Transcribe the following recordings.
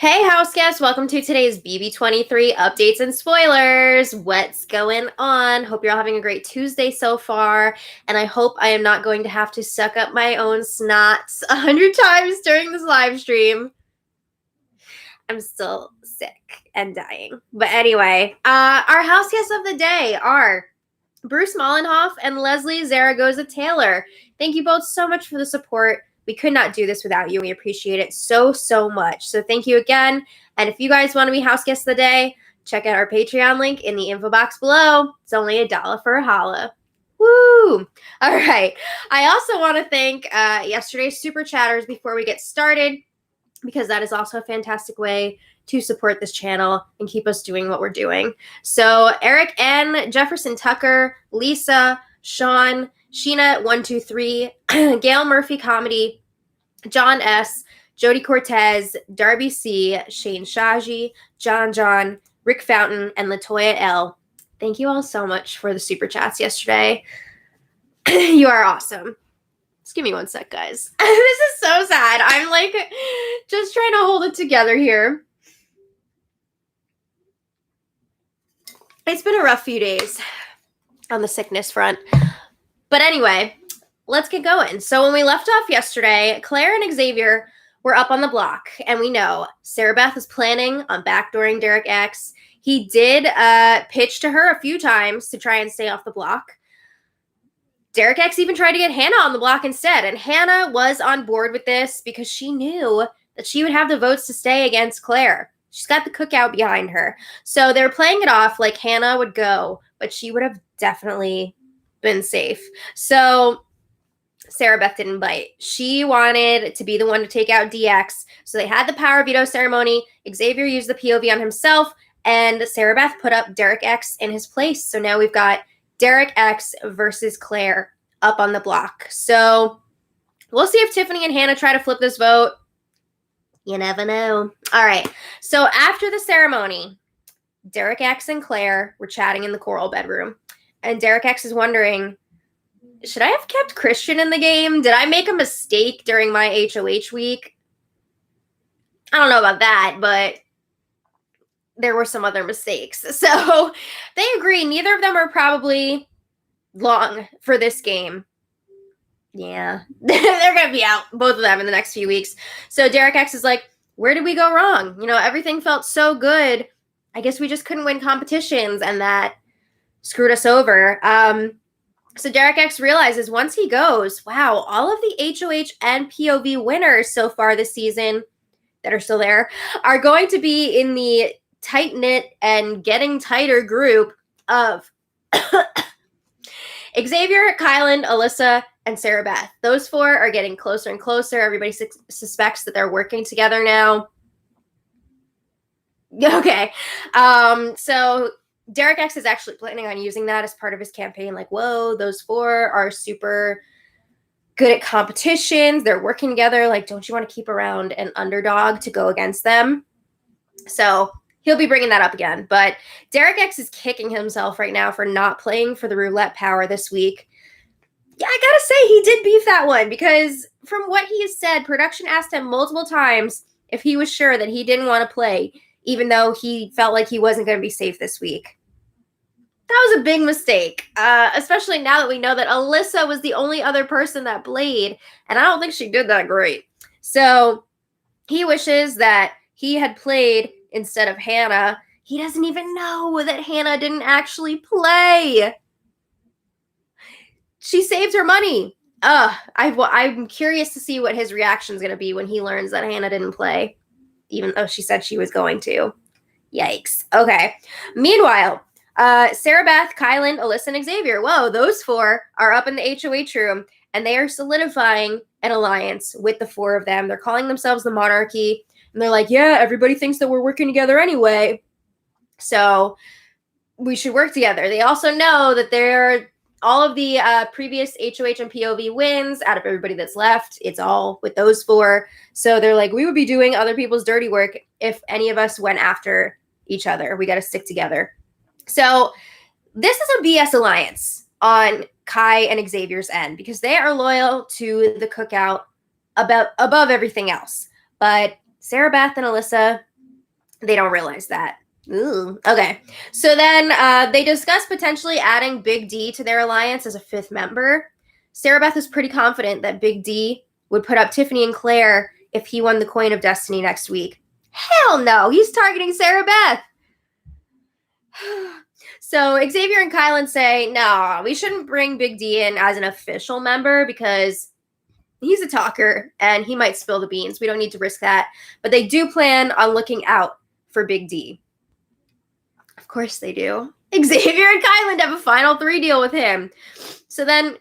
Hey, house guests, welcome to today's BB23 updates and spoilers. What's going on? Hope you're all having a great Tuesday so far, and I hope I am not going to have to suck up my own snots 100 times during this live stream. I'm still sick and dying. But anyway, our house guests of the day are Bruce Mollenhoff and Leslie Zaragoza Taylor. Thank you both so much for the support. We could not do this without you. We appreciate it so, so much. So thank you again. And if you guys want to be house guests of the day, check out our Patreon link in the info box below. It's only $1 for a holla. Woo! All right. I also want to thank yesterday's super chatters before we get started, because that is also a fantastic way to support this channel and keep us doing what we're doing. So Eric N, Jefferson Tucker, Lisa, Sean, Sheena123, Gail Murphy Comedy, John S, Jody Cortez, Darby C, Shane Shaji, John, Rick Fountain, and Latoya L. Thank you all so much for the super chats yesterday. You are awesome. Just give me one sec, guys. This is so sad. I'm like just trying to hold it together here. It's been a rough few days on the sickness front. But anyway, let's get going. So when we left off yesterday, Claire and Xavier were up on the block, and we know Sarah Beth is planning on backdooring Derek X. He did pitch to her a few times to try and stay off the block. Derek X even tried to get Hannah on the block instead, and Hannah was on board with this because she knew that she would have the votes to stay against Claire. She's got the cookout behind her. So they're playing it off like Hannah would go, but she would have definitely been safe. So Sarah Beth didn't bite. She wanted to be the one to take out DX. So they had the power veto ceremony. Xavier used the POV on himself, and Sarah Beth put up Derek X in his place. So now we've got Derek X versus Claire up on the block. So we'll see if Tiffany and Hannah try to flip this vote. You never know. All right. So after the ceremony, Derek X and Claire were chatting in the choral bedroom. And Derek X is wondering, should I have kept Christian in the game? Did I make a mistake during my HOH week? I don't know about that, but there were some other mistakes. So they agree. Neither of them are probably long for this game. Yeah, they're going to be out, both of them, in the next few weeks. So Derek X is like, where did we go wrong? You know, everything felt so good. I guess we just couldn't win competitions, and that screwed us over. So Derek X realizes once he goes, wow, all of the HOH and POV winners so far this season that are still there are going to be in the tight-knit and getting tighter group of Xavier, Kylan, Alyssa, and Sarah Beth. Those four are getting closer and closer. Everybody suspects that they're working together now. Okay. So Derek X is actually planning on using that as part of his campaign. Like, whoa, those four are super good at competitions. They're working together. Like, don't you want to keep around an underdog to go against them? So he'll be bringing that up again. But Derek X is kicking himself right now for not playing for the roulette power this week. Yeah, I gotta say, he did beef that one, because from what he has said, production asked him multiple times if he was sure that he didn't want to play, even though he felt like he wasn't going to be safe this week. That was a big mistake, especially now that we know that Alyssa was the only other person that played, and I don't think she did that great. So he wishes that he had played instead of Hannah. He doesn't even know that Hannah didn't actually play. She saved her money. I'm curious to see what his reaction is going to be when he learns that Hannah didn't play, even though she said she was going to. Yikes. Okay. Meanwhile, Sarah Beth, Kylan, Alyssa, and Xavier. Whoa, those four are up in the HOH room, and they are solidifying an alliance with the four of them. They're calling themselves the Monarchy, and they're like, yeah, everybody thinks that we're working together anyway, so we should work together. They also know that they're all of the previous HOH and POV wins out of everybody that's left. It's all with those four. So they're like, we would be doing other people's dirty work if any of us went after each other. We got to stick together. So this is a BS alliance on Kai and Xavier's end, because they are loyal to the cookout above everything else. But Sarah Beth and Alyssa, They don't realize that. Ooh. Okay. So then they discuss potentially adding Big D to their alliance as a fifth member. Sarah Beth is pretty confident that Big D would put up Tiffany and Claire if he won the Coin of Destiny next week. Hell no. He's targeting Sarah Beth. So Xavier and Kylan say, no, we shouldn't bring Big D in as an official member because he's a talker and he might spill the beans. We don't need to risk that. But they do plan on looking out for Big D. Of course they do. Xavier and Kylan have a final 3 deal with him. So then,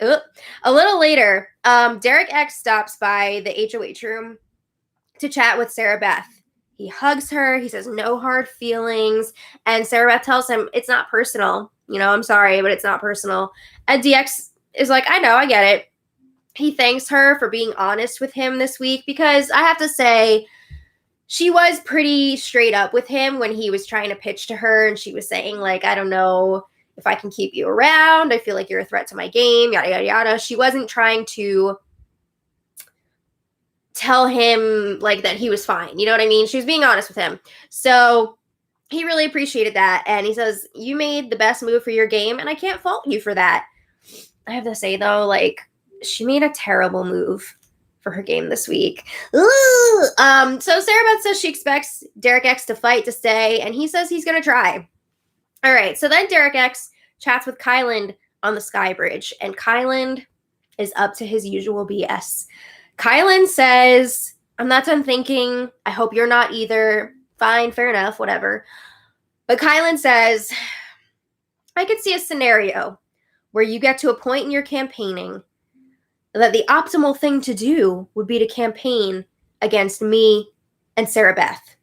a little later, Derek X stops by the HOH room to chat with Sarah Beth. He hugs her. He says, no hard feelings. And Sarah Beth tells him, it's not personal. I'm sorry, but it's not personal. And DX is like, I know, I get it. He thanks her for being honest with him this week because I have to say, she was pretty straight up with him when he was trying to pitch to her. And she was saying, like, I don't know if I can keep you around. I feel like you're a threat to my game, yada, yada, yada. She wasn't trying to tell him like that he was fine. You know what I mean? She was being honest with him. So he really appreciated that. And he says, you made the best move for your game and I can't fault you for that. I have to say though, like she made a terrible move for her game this week. Ooh! So Sarah Beth says she expects Derek X to fight to stay and he says he's going to try. All right. So then Derek X chats with Kylan on the Sky Bridge and Kylan is up to his usual BS. Kylan says, I'm not done thinking. I hope you're not either. Fine, fair enough, whatever. But Kylan says, I could see a scenario where you get to a point in your campaigning that the optimal thing to do would be to campaign against me and Sarah Beth.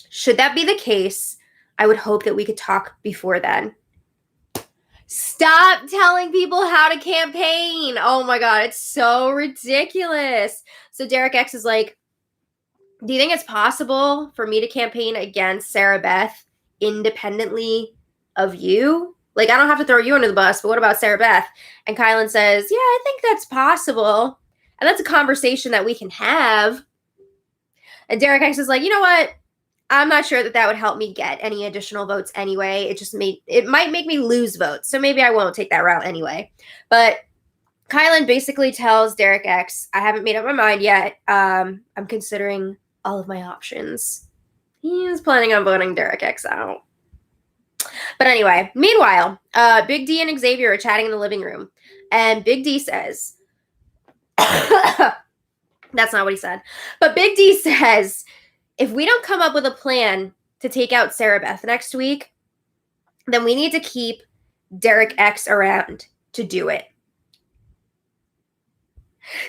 Should that be the case, I would hope that we could talk before then. Stop telling people how to campaign. Oh my God, it's so ridiculous. So Derek X is like, do you think it's possible for me to campaign against Sarah Beth independently of you? Like, I don't have to throw you under the bus, but what about Sarah Beth? And Kylan says, yeah, I think that's possible. And that's a conversation that we can have. And Derek X is like, you know what? I'm not sure that would help me get any additional votes anyway. It might make me lose votes. So maybe I won't take that route anyway. But Kylan basically tells Derek X, I haven't made up my mind yet. I'm considering all of my options. He's planning on voting Derek X out. But anyway, meanwhile, Big D and Xavier are chatting in the living room. And Big D says, that's not what he said. But Big D says, if we don't come up with a plan to take out Sarah Beth next week, then we need to keep Derek X around to do it.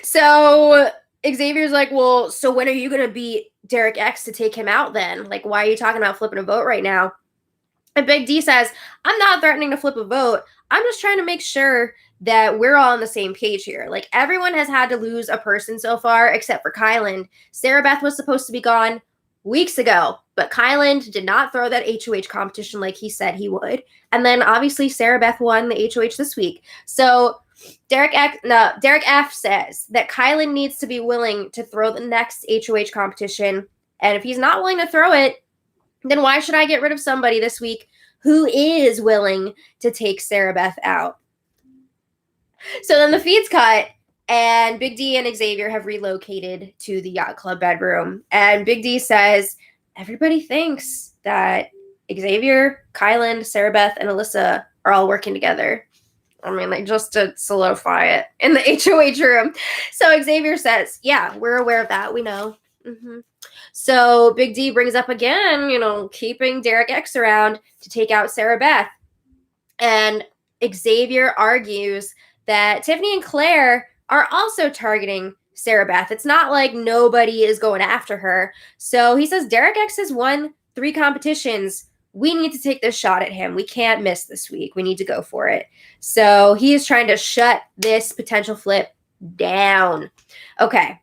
So Xavier's like, well, so when are you going to beat Derek X to take him out then? Like, why are you talking about flipping a vote right now? And Big D says, I'm not threatening to flip a vote. I'm just trying to make sure that we're all on the same page here. Like, everyone has had to lose a person so far except for Kylan. Sarah Beth was supposed to be gone weeks ago, but Kylan did not throw that HOH competition like he said he would. And then obviously Sarah Beth won the HOH this week. So Derek F says that Kylan needs to be willing to throw the next HOH competition. And if he's not willing to throw it, then why should I get rid of somebody this week who is willing to take Sarah Beth out? So then the feed's cut. And Big D and Xavier have relocated to the yacht club bedroom. And Big D says, everybody thinks that Xavier, Kylan, Sarah Beth, and Alyssa are all working together. I mean, like, just to solidify it in the HOH room. So Xavier says, yeah, we're aware of that. We know. Mm-hmm. So Big D brings up again, keeping Derek X around to take out Sarah Beth. And Xavier argues that Tiffany and Claire are also targeting Sarah Beth. It's not like nobody is going after her. So he says, Derek X has won 3 competitions. We need to take this shot at him. We can't miss this week. We need to go for it. So he is trying to shut this potential flip down. Okay.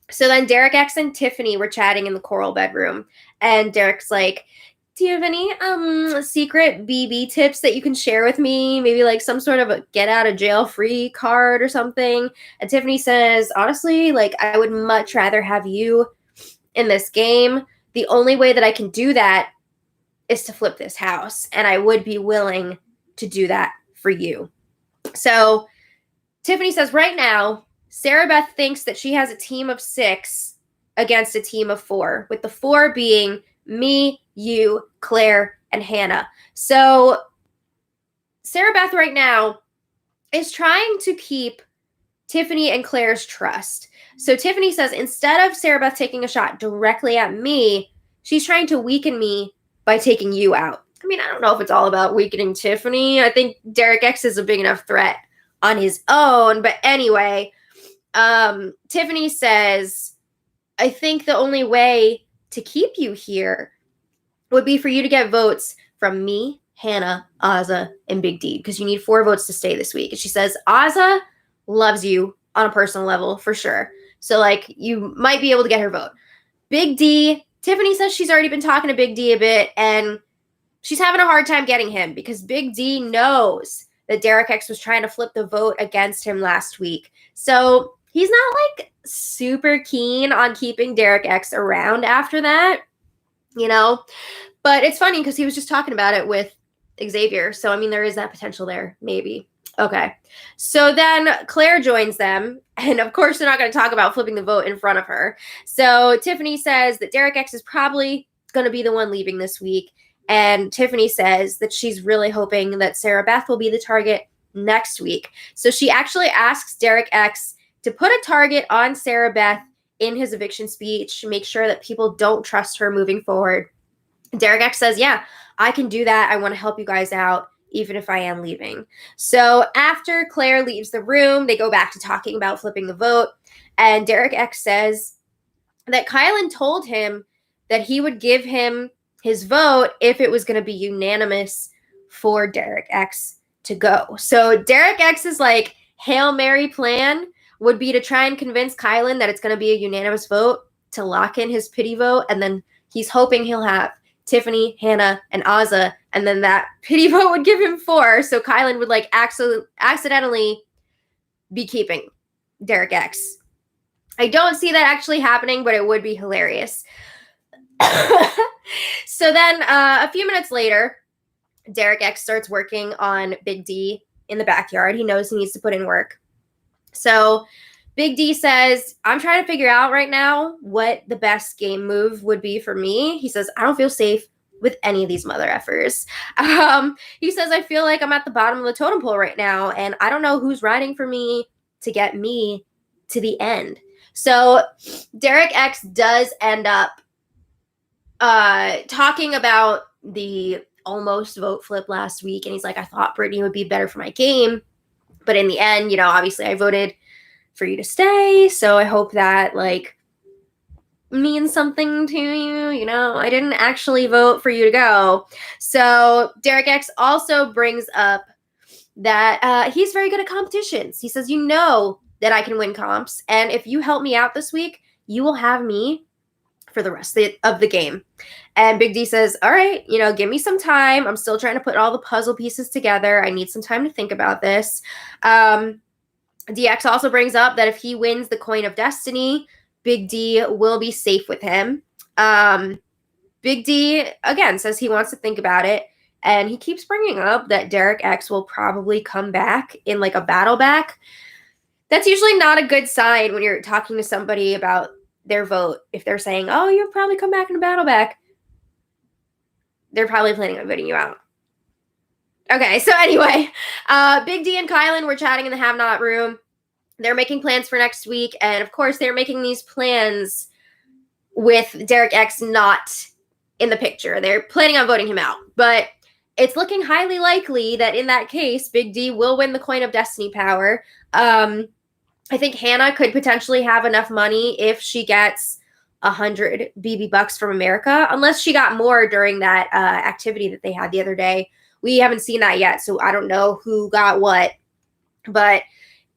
So then Derek X and Tiffany were chatting in the coral bedroom. And Derek's like, do you have any secret BB tips that you can share with me? Maybe like some sort of a get out of jail free card or something. And Tiffany says, honestly, like I would much rather have you in this game. The only way that I can do that is to flip this house, and I would be willing to do that for you. So Tiffany says right now, Sarah Beth thinks that she has a team of 6 against a team of 4, with the 4 being me, you, Claire, and Hannah. So Sarah Beth right now is trying to keep Tiffany and Claire's trust. So Tiffany says instead of Sarah Beth taking a shot directly at me, she's trying to weaken me by taking you out. I mean, I don't know if it's all about weakening Tiffany. I think Derek X is a big enough threat on his own. But anyway, Tiffany says, I think the only way to keep you here would be for you to get votes from me, Hannah, Azah, and Big D, because you need 4 votes to stay this week. And she says, Azah loves you on a personal level for sure. So, like, you might be able to get her vote. Big D, Tiffany says she's already been talking to Big D a bit, and she's having a hard time getting him because Big D knows that Derek X was trying to flip the vote against him last week. So he's not, like, super keen on keeping Derek X around after that, you know? But it's funny because he was just talking about it with Xavier. So, I mean, there is that potential there, maybe. Okay. So then Claire joins them. And of course, they're not going to talk about flipping the vote in front of her. So Tiffany says that Derek X is probably going to be the one leaving this week. And Tiffany says that she's really hoping that Sarah Beth will be the target next week. So she actually asks Derek X to put a target on Sarah Beth in his eviction speech, make sure that people don't trust her moving forward. Derek X says, yeah, I can do that. I want to help you guys out, even if I am leaving. So after Claire leaves the room, they go back to talking about flipping the vote. And Derek X says that Kylan told him that he would give him his vote if it was going to be unanimous for Derek X to go. So Derek X's like Hail Mary plan would be to try and convince Kylan that it's going to be a unanimous vote to lock in his pity vote. And then he's hoping he'll have Tiffany, Hannah, and Azah, and then that pity vote would give him 4. So Kylan would like accidentally be keeping Derek X. I don't see that actually happening, but it would be hilarious. So then a few minutes later, Derek X starts working on Big D in the backyard. He knows he needs to put in work. So Big D says, I'm trying to figure out right now what the best game move would be for me. He says, I don't feel safe with any of these mother effers. He says, I feel like I'm at the bottom of the totem pole right now, and I don't know who's riding for me to get me to the end. So Derek X does end up talking about the almost vote flip last week, and he's like, I thought Brittany would be better for my game, but in the end, you know, obviously I voted for you to stay, so I hope that like means something to you. You know, I didn't actually vote for you to go. So Derek X also brings up that he's very good at competitions. He says, you know that I can win comps, and if you help me out this week, you will have me for the rest of the game. And Big D says, all right, you know, give me some time. I'm still trying to put all the puzzle pieces together. I need some time to think about this. DX also brings up that if he wins the Coin of Destiny, Big D will be safe with him. Big D, again, says he wants to think about it. And he keeps bringing up that Derek X will probably come back in like a battle back. That's usually not a good sign when you're talking to somebody about their vote. If they're saying, oh, you'll probably come back in a battle back, they're probably planning on voting you out. Okay, so anyway, Big D and Kylan were chatting in the Have Not room. They're making plans for next week. And of course, they're making these plans with Derek X not in the picture. They're planning on voting him out. But it's looking highly likely that in that case, Big D will win the Coin of Destiny power. I think Hannah could potentially have enough money if she gets 100 BB bucks from America, unless she got more during that activity that they had the other day. We haven't seen that yet, so I don't know who got what. But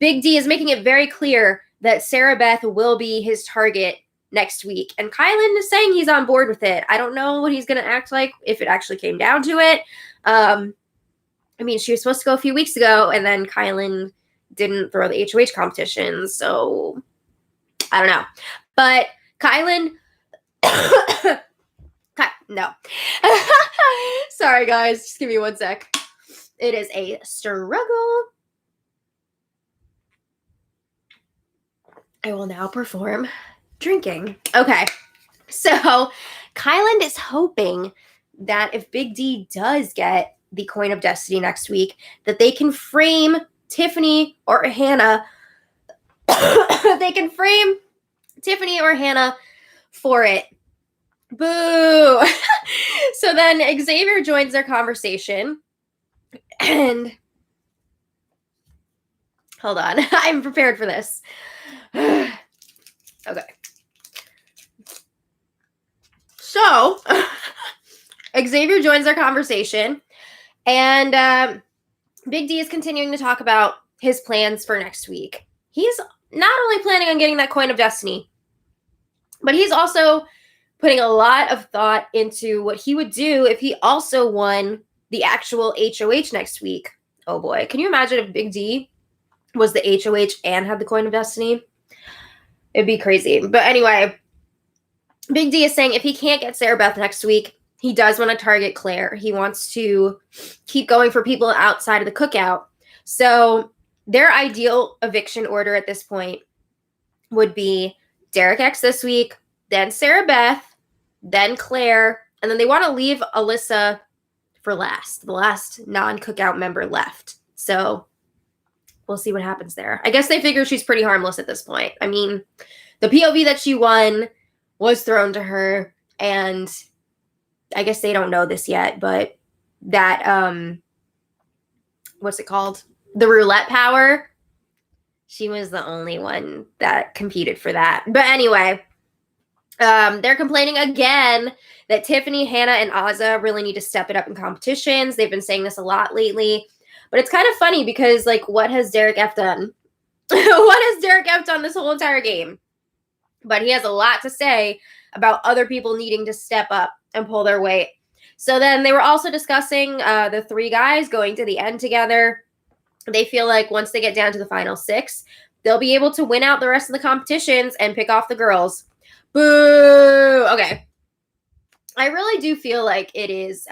Big D is making it very clear that Sarah Beth will be his target next week. And Kylan is saying he's on board with it. I don't know what he's going to act like if it actually came down to it. I mean, she was supposed to go a few weeks ago, and then Kylan didn't throw the HOH competition, so I don't know. But Kylan No. Sorry, guys. Just give me 1 sec. It is a struggle. I will now perform drinking. Okay. So, Kyland is hoping that if Big D does get the Coin of Destiny next week, that they can frame Tiffany or Hannah. They can frame Tiffany or Hannah for it. Boo! So then Xavier joins their conversation. And hold on, I'm prepared for this. Okay. So Xavier joins their conversation, and Big D is continuing to talk about his plans for next week. He's not only planning on getting that Coin of Destiny, but he's also putting a lot of thought into what he would do if he also won the actual HOH next week. Oh boy, can you imagine if Big D was the HOH and had the Coin of Destiny? It'd be crazy. But anyway, Big D is saying if he can't get Sarah Beth next week, he does want to target Claire. He wants to keep going for people outside of the cookout. So their ideal eviction order at this point would be Derek X this week, then Sarah Beth, then Claire, and then they want to leave Alyssa for last, the last non-cookout member left. So we'll see what happens there. I guess they figure she's pretty harmless at this point. I mean, the POV that she won was thrown to her, and I guess they don't know this yet, but that, what's it called? The roulette power. She was the only one that competed for that. But anyway, they're complaining again that Tiffany, Hannah, and Azah really need to step it up in competitions. They've been saying this a lot lately. But it's kind of funny because, like, what has Derek F done? What has Derek F done this whole entire game? But he has a lot to say about other people needing to step up and pull their weight. So then they were also discussing the 3 guys going to the end together. They feel like once they get down to the final 6, they'll be able to win out the rest of the competitions and pick off the girls. Boo! Okay. I really do feel like it is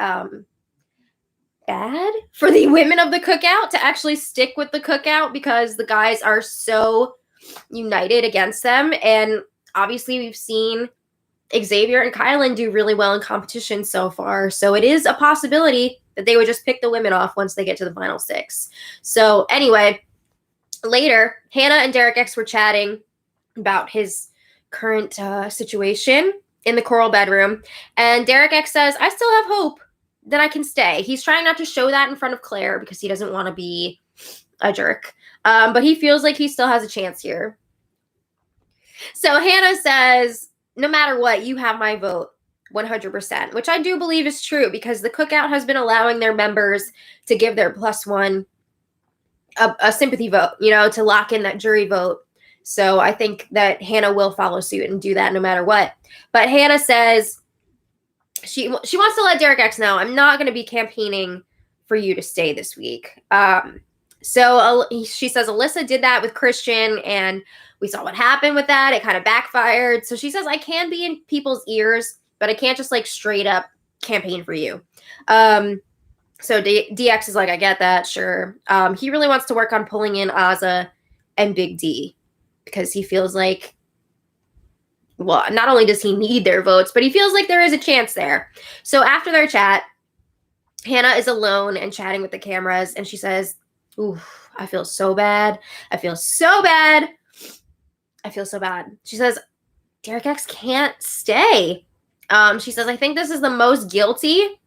bad for the women of the cookout to actually stick with the cookout because the guys are so united against them. And obviously we've seen Xavier and Kylan do really well in competition so far. So it is a possibility that they would just pick the women off once they get to the final 6. So anyway, later, Hannah and Derek X were chatting about his current situation in the coral bedroom. And Derek X says, I still have hope that I can stay. He's trying not to show that in front of Claire because he doesn't want to be a jerk. But he feels like he still has a chance here. So Hannah says, no matter what, you have my vote 100%, which I do believe is true because the cookout has been allowing their members to give their +1 a sympathy vote, you know, to lock in that jury vote. So I think that Hannah will follow suit and do that no matter what. But Hannah says she wants to let Derek X know, I'm not going to be campaigning for you to stay this week. So she says Alyssa did that with Christian, and we saw what happened with that. It kind of backfired. So she says, I can be in people's ears, but I can't just like straight up campaign for you. So DX is like, I get that, sure. He really wants to work on pulling in Azah and Big D because he feels like, well, not only does he need their votes, but he feels like there is a chance there. So after their chat, Hannah is alone and chatting with the cameras, and she says, ooh, I feel so bad. I feel so bad. I feel so bad. She says, Derek X can't stay. She says, I think this is the most guilty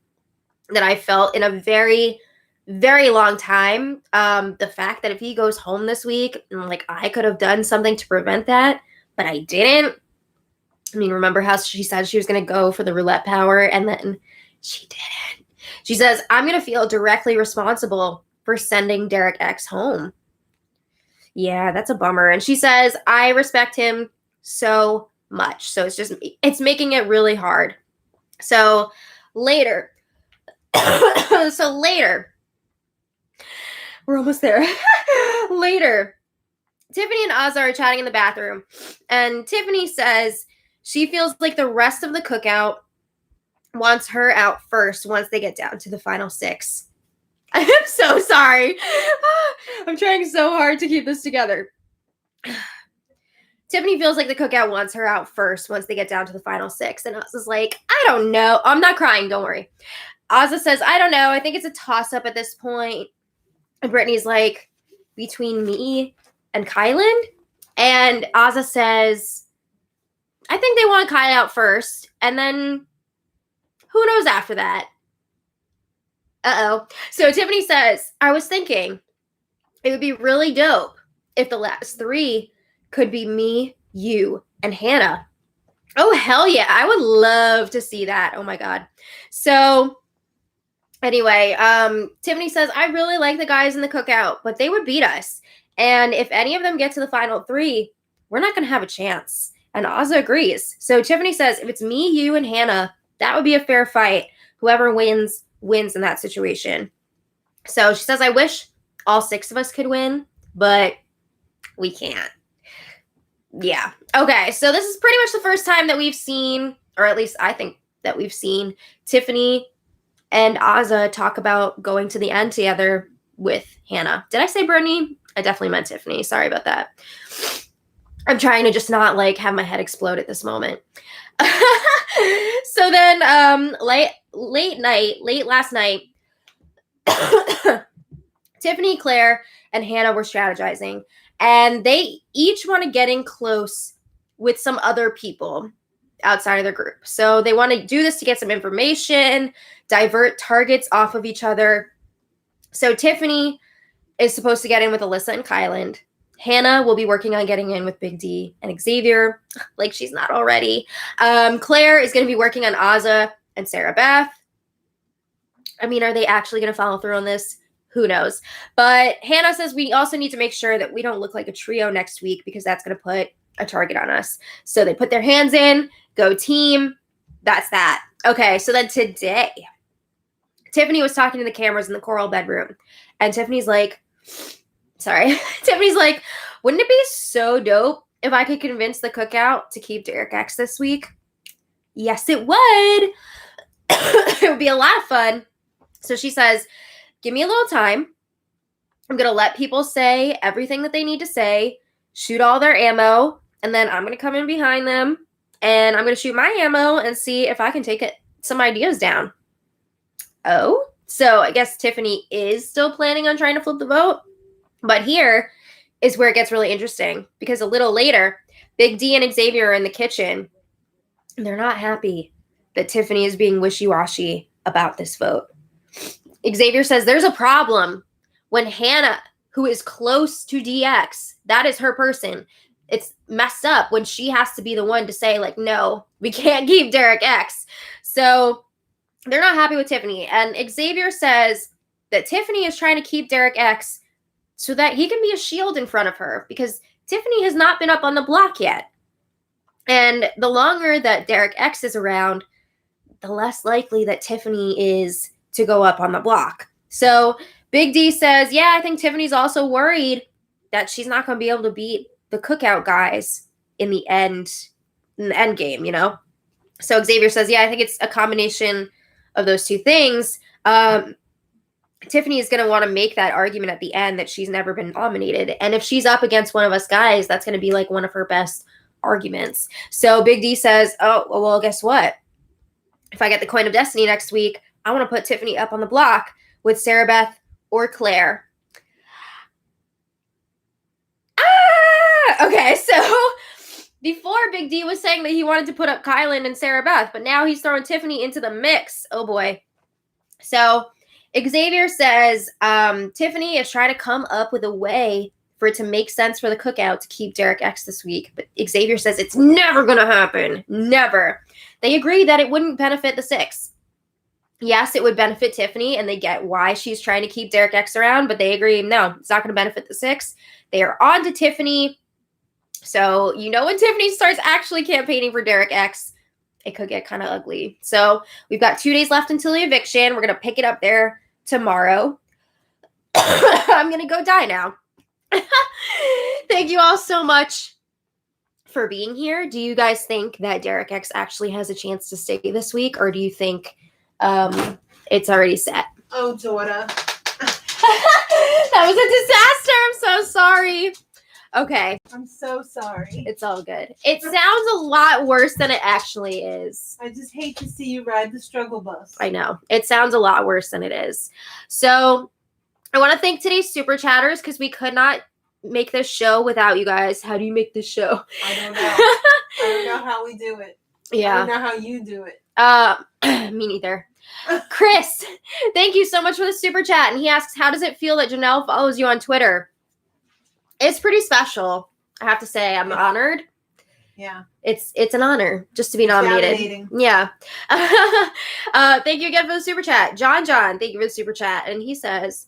that I felt in a very, very long time. The fact that if he goes home this week, like I could have done something to prevent that, but I didn't. I mean, remember how she said she was going to go for the roulette power and then she didn't. She says, I'm going to feel directly responsible for sending Derek X home. Yeah, that's a bummer. And she says, I respect him so much. So it's making it really hard. So later, we're almost there. Later, Tiffany and Azah are chatting in the bathroom. And Tiffany says she feels like the rest of the cookout wants her out first once they get down to the final 6. I am so sorry. I'm trying so hard to keep this together. Tiffany feels like the cookout wants her out first once they get down to the final 6. And Ozza's like, I don't know. I'm not crying. Don't worry. Ozza says, I don't know. I think it's a toss-up at this point. And Brittany's like, between me and Kyland? And Ozza says, I think they want Kyland out first. And then who knows after that? Uh-oh. So Tiffany says, I was thinking it would be really dope if the last 3 could be me, you, and Hannah. Oh, hell yeah. I would love to see that. Oh, my God. So anyway, Tiffany says, I really like the guys in the cookout, but they would beat us. And if any of them get to the final 3, we're not going to have a chance. And Ozza agrees. So Tiffany says, if it's me, you, and Hannah, that would be a fair fight. Whoever wins in that situation. So she says, I wish all 6 of us could win, but we can't. Yeah. Okay, so this is pretty much the first time that we've seen, or at least I think that we've seen, Tiffany and Ozza talk about going to the end together with Hannah. Did I say Brittany? I definitely meant Tiffany. Sorry about that. I'm trying to just not like have my head explode at this moment. So then late last night, Tiffany, Claire, and Hannah were strategizing, and they each want to get in close with some other people outside of their group. So they want to do this to get some information, divert targets off of each other. So Tiffany is supposed to get in with Alyssa and Kyland. Hannah will be working on getting in with Big D and Xavier, like she's not already. Claire is going to be working on Ozza and Sarah Beth. I mean, are they actually going to follow through on this? Who knows? But Hannah says we also need to make sure that we don't look like a trio next week because that's going to put a target on us. So they put their hands in, go team. That's that. Okay, so then today, Tiffany was talking to the cameras in the coral bedroom. And Tiffany's like, wouldn't it be so dope if I could convince the cookout to keep Derek X this week? Yes, it would. It would be a lot of fun. So she says, give me a little time. I'm going to let people say everything that they need to say, shoot all their ammo, and then I'm going to come in behind them, and I'm going to shoot my ammo and see if I can take some ideas down. Oh, so I guess Tiffany is still planning on trying to flip the vote. But here is where it gets really interesting, because a little later, Big D and Xavier are in the kitchen. And they're not happy that Tiffany is being wishy-washy about this vote. Xavier says there's a problem when Hannah, who is close to DX, that is her person. It's messed up when she has to be the one to say, like, no, we can't keep Derek X. So they're not happy with Tiffany. And Xavier says that Tiffany is trying to keep Derek X so that he can be a shield in front of her, because Tiffany has not been up on the block yet. And the longer that Derek X is around, the less likely that Tiffany is to go up on the block. So Big D says, yeah, I think Tiffany's also worried that she's not going to be able to beat the cookout guys in the end game, you know? So Xavier says, yeah, I think it's a combination of those two things. Tiffany is going to want to make that argument at the end that she's never been nominated. And if she's up against one of us guys, that's going to be like one of her best arguments. So Big D says, oh, well, guess what? If I get the coin of destiny next week, I want to put Tiffany up on the block with Sarah Beth or Claire. Okay, so before Big D was saying that he wanted to put up Kyland and Sarah Beth, but now he's throwing Tiffany into the mix. Oh boy. So Xavier says Tiffany is trying to come up with a way for it to make sense for the cookout to keep Derek X this week. But Xavier says it's never going to happen. Never. They agree that it wouldn't benefit the 6. Yes, it would benefit Tiffany, and they get why she's trying to keep Derek X around, but they agree, no, it's not going to benefit the 6. They are on to Tiffany. So, you know, when Tiffany starts actually campaigning for Derek X, it could get kind of ugly. So we've got 2 days left until the eviction. We're going to pick it up there tomorrow. I'm going to go die now. Thank you all so much for being here. Do you guys think that Derek X actually has a chance to stay this week, or do you think it's already set? Oh, daughter. That was a disaster. I'm so sorry. Okay. I'm so sorry. It's all good. It sounds a lot worse than it actually is. I just hate to see you ride the struggle bus. I know. It sounds a lot worse than it is. So I want to thank today's super chatters because we could not make this show without you guys. How do you make this show? I don't know. I don't know how we do it. Yeah. I don't know how you do it. Me neither. Chris, thank you so much for the super chat. And he asks, how does it feel that Janelle follows you on Twitter? It's pretty special. I have to say, I'm honored. Yeah. It's an honor just to be nominated. Validating. Yeah. Thank you again for the super chat. John, thank you for the super chat. And he says,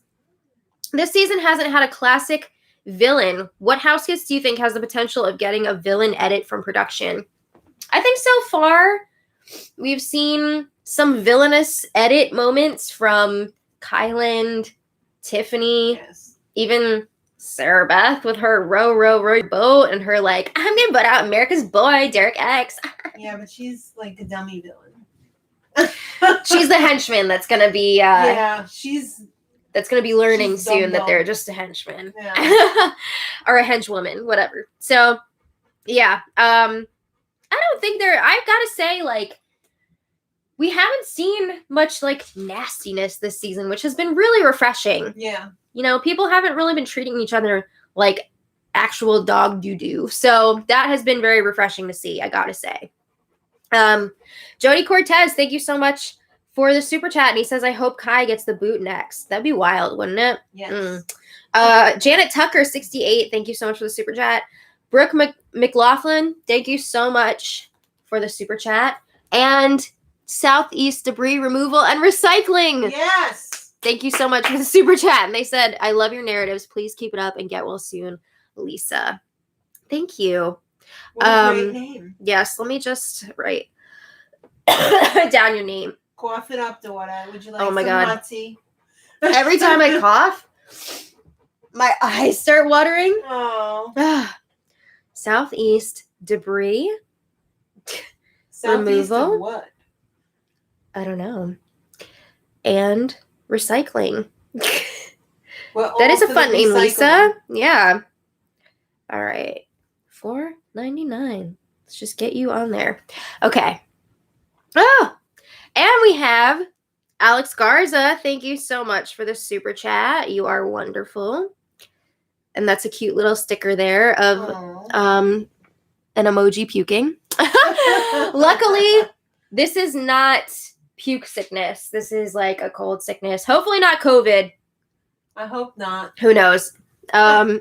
this season hasn't had a classic villain. What house guest do you think has the potential of getting a villain edit from production? I think so far we've seen some villainous edit moments from Kyland, Tiffany, Yes. even Sarah Beth with her row boat and her like, I'm gonna put out America's boy, Derek X. Yeah, but she's like a dummy villain. She's the henchman that's gonna be that's gonna be learning she's soon dumb. that they're just a henchman. Yeah. Or a henchwoman, whatever. So yeah. I don't think I've gotta say, like, we haven't seen much like nastiness this season, which has been really refreshing. Yeah. You know, people haven't really been treating each other like actual dog doo-doo. So that has been very refreshing to see, I gotta say. Jody Cortez, thank you so much for the super chat. And he says, I hope Kai gets the boot next. That'd be wild, wouldn't it? Yes. Janet Tucker, 68, thank you so much for the super chat. Brooke McLaughlin, thank you so much for the super chat. And Southeast Debris Removal and Recycling. Yes. Thank you so much for the super chat. And they said, I love your narratives. Please keep it up and get well soon, Lisa. Thank you. What a great name. Yes, let me just write down your name. Cough it up, daughter. Would you like Oh my some God. hot tea? Every time I cough, my eyes start watering. Oh. Southeast Debris Southeast Removal? of what? I don't know. And Recycling. Well, That is a for fun the name, recycling. Lisa. Yeah. All right. $4.99. Let's just get you on there. Okay. Oh, and we have Alex Garza. Thank you so much for the super chat. You are wonderful. And that's a cute little sticker there of Aw. an emoji puking. Luckily, this is not puke sickness. This is like a cold sickness. Hopefully not COVID. I hope not. Who knows? Uh,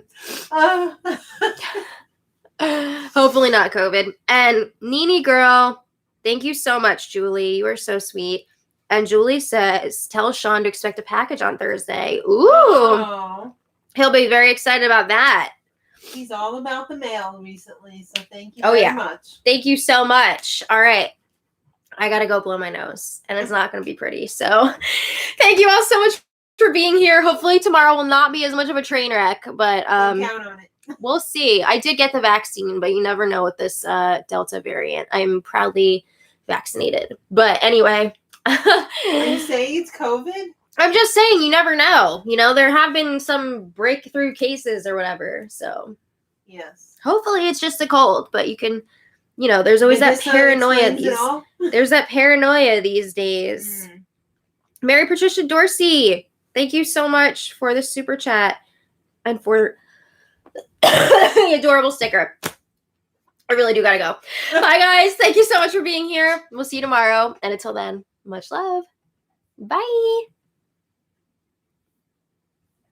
Hopefully not COVID. And Nini girl, thank you so much, Julie. You are so sweet. And Julie says, tell Sean to expect a package on Thursday. Ooh. oh. He'll be very excited about that. He's all about the mail recently, so thank you Oh, very yeah. much. Thank you so much. All right. I got to go blow my nose, and it's not going to be pretty. So thank you all so much for being here. Hopefully tomorrow will not be as much of a train wreck, but Don't count on it. we'll see. I did get the vaccine, but you never know with this Delta variant. I'm proudly vaccinated. But anyway. Are you saying it's COVID? I'm just saying, you never know. You know, there have been some breakthrough cases or whatever. So Yes. hopefully it's just a cold, but you can, you know, there's always that paranoia. There's that paranoia these days. Mary Patricia Dorsey, thank you so much for the super chat and for the adorable sticker. I really do gotta go. Bye, guys. Thank you so much for being here. We'll see you tomorrow. And until then, much love. Bye.